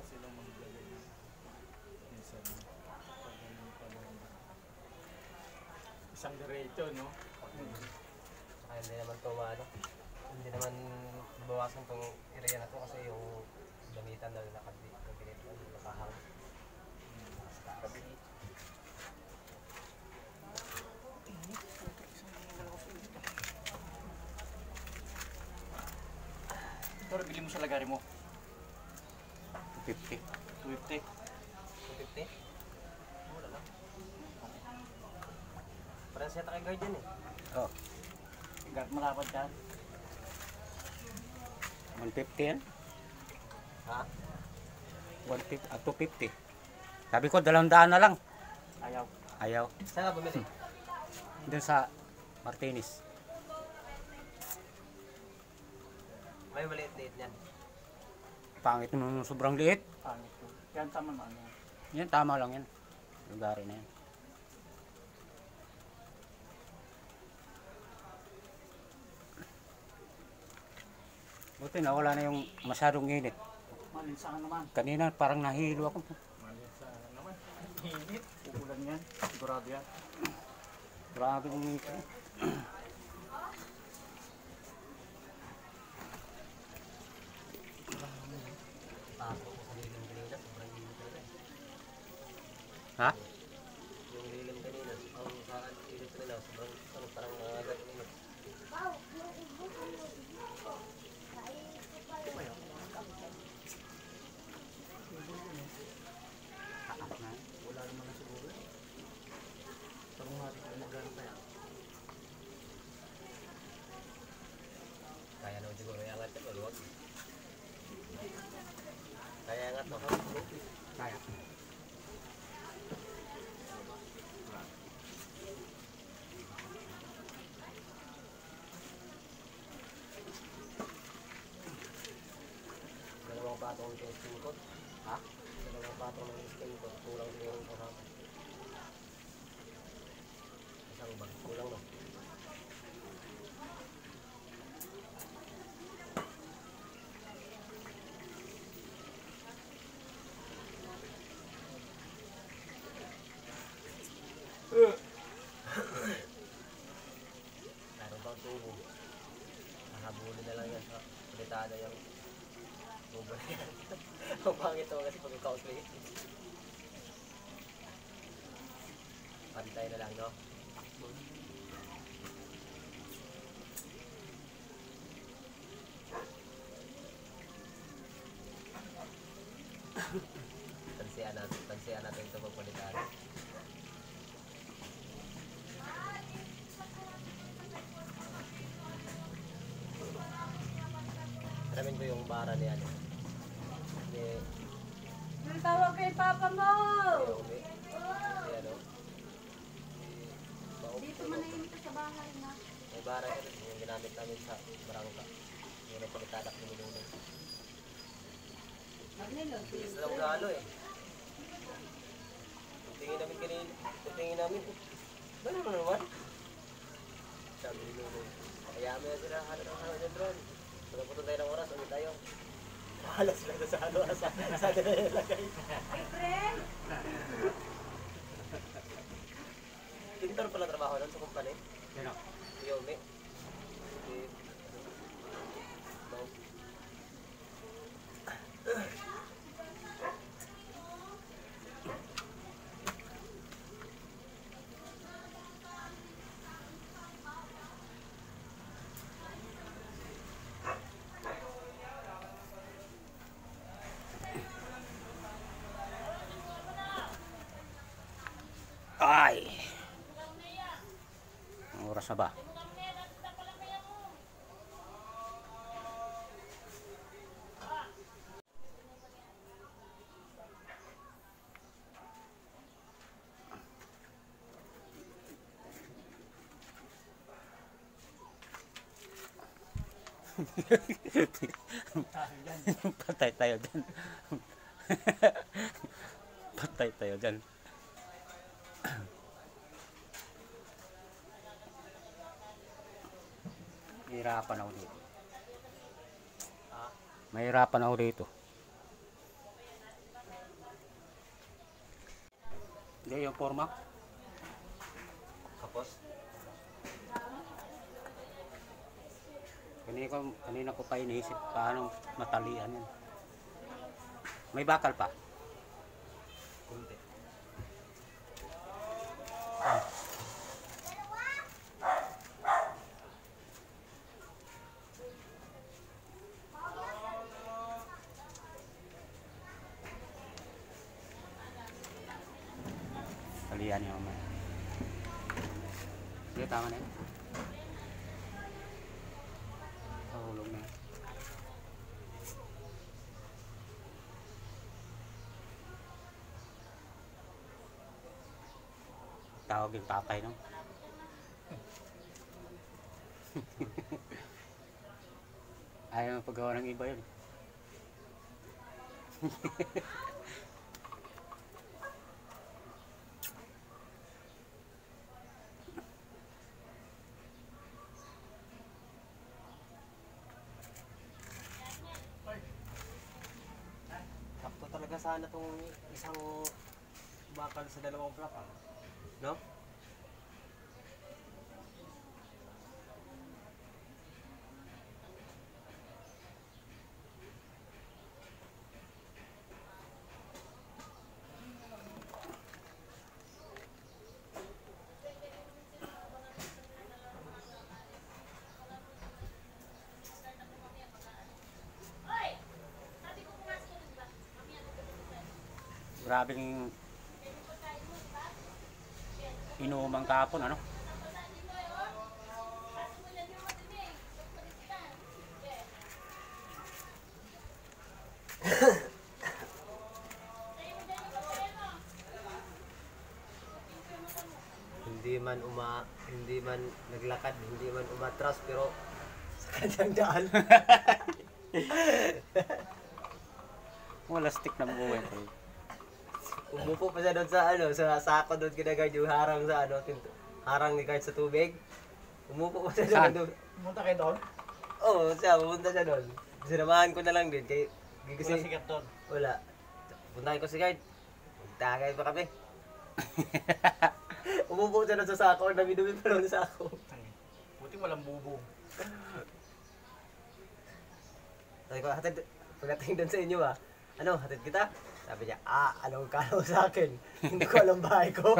silang maglagay minsan pag ganun pala isang diretso, no? Saka hindi naman ito hindi naman bawasan itong area na ito kasi yung gamitan na nakabit nakahang kabit. Pero bili mo sa lagari mo 50. 250. 250? Mura lang. Parang seta kay guard yan eh. Oh, Guard malapad dyan. 150 yan. Ha? 150 at 250. Sabi ko 200 na lang. Ayaw. Ayaw. Saan ka bumili? Doon sa Martinez. May maliit-liit niyan. Pangit naman sobrang liit. Pangit ko. Yan tama na ano. Yan tama lang yan. Lugari na yan. Buti na wala na yung masyadong init. Malinsa ka naman. Kanina parang nahilo ako. Malinsa ka naman. Init. Uulan yan. Sigurado yan. Grabe yung init. Pasok ko sa lilim kanina, sobrang init talaga. Ha? Yung lilim kanina, ang saan init nila, sobrang parang agad init. Wala naman na siguro. Tanong natin kung magkano kaya. Kaya naman siguro iangat yan, maluwag. Kaya angat mo ha? Kaya. Dalawang patong ng testing ko. Ha? Dalawang patong ng testing ko. Kulang siguro yung kahapon. Isang bag. Kulang no? Meron pang tubo. Nahabulin na lang yan sa kulitada yung tubo na yan. Ang pangit ito kasi pag ikaw-play. Pantay na lang, no? Tansiyan natin ito pagkulitada. Alamin ko yung bara ni ano. Ang tawag kay Papa mo! Ni Umi. Si ano. Dito manahimik ka sa bahay na. May bara yun. Yung ginamit namin sa barangka. Yung nagpagitadak ni Minunong. Bilis na lang galo eh. Tingin namin kanina. Tingin namin. Ano naman? Sabi ni Minunong. Kaya may sila halo ng halo dyan drone. Pagkapunta tayo ng oras, ulit tayo. Bahala sila na sa ano, sa nila nilagay. Friend! Pintor pala trabaho nun sa kumpanya. Sino? Si Yomi. Si... Bao. Ay! Ang oras na ba? Patay tayo dyan. Patay tayo dyan. Mahirapan ako dito. Mahirapan ako dito. Hindi, yung forma. Kapos. Kanina ko pa iniisip paano matalian yun. May bakal pa. Kunti. Talian yung mamaya. Sige, tama na yun. Pahulog na yun. Tawag yung tatay, no? Ayaw paggawa ng iba yun. Sakto talaga sana tong isang bakal sa dalawang flap, ah. No? Grabing inuman kahapon, ano? Hindi man naglakad, hindi man umatras, pero sa kanyang daan. Wala stick na buhay ko. Umupo pa siya doon sa sa sako doon kinagad yung harang sa harang ni kahit sa tubig. Umupo pa siya Saan? doon. Pumunta kayo doon? Oo, pumunta siya doon. Sinamahan ko na lang din kay Wala sikat doon. wala. Puntahin ko si guide. Magtagay pa kami. Umupo siya doon sa sako, dami-dumi pa doon sa sako. Buti walang bubong. Sabi ko, hatid, pagdating doon sa inyo hatid kita? Sabi niya, anong kala mo sa akin? Hindi ko alam bahay ko.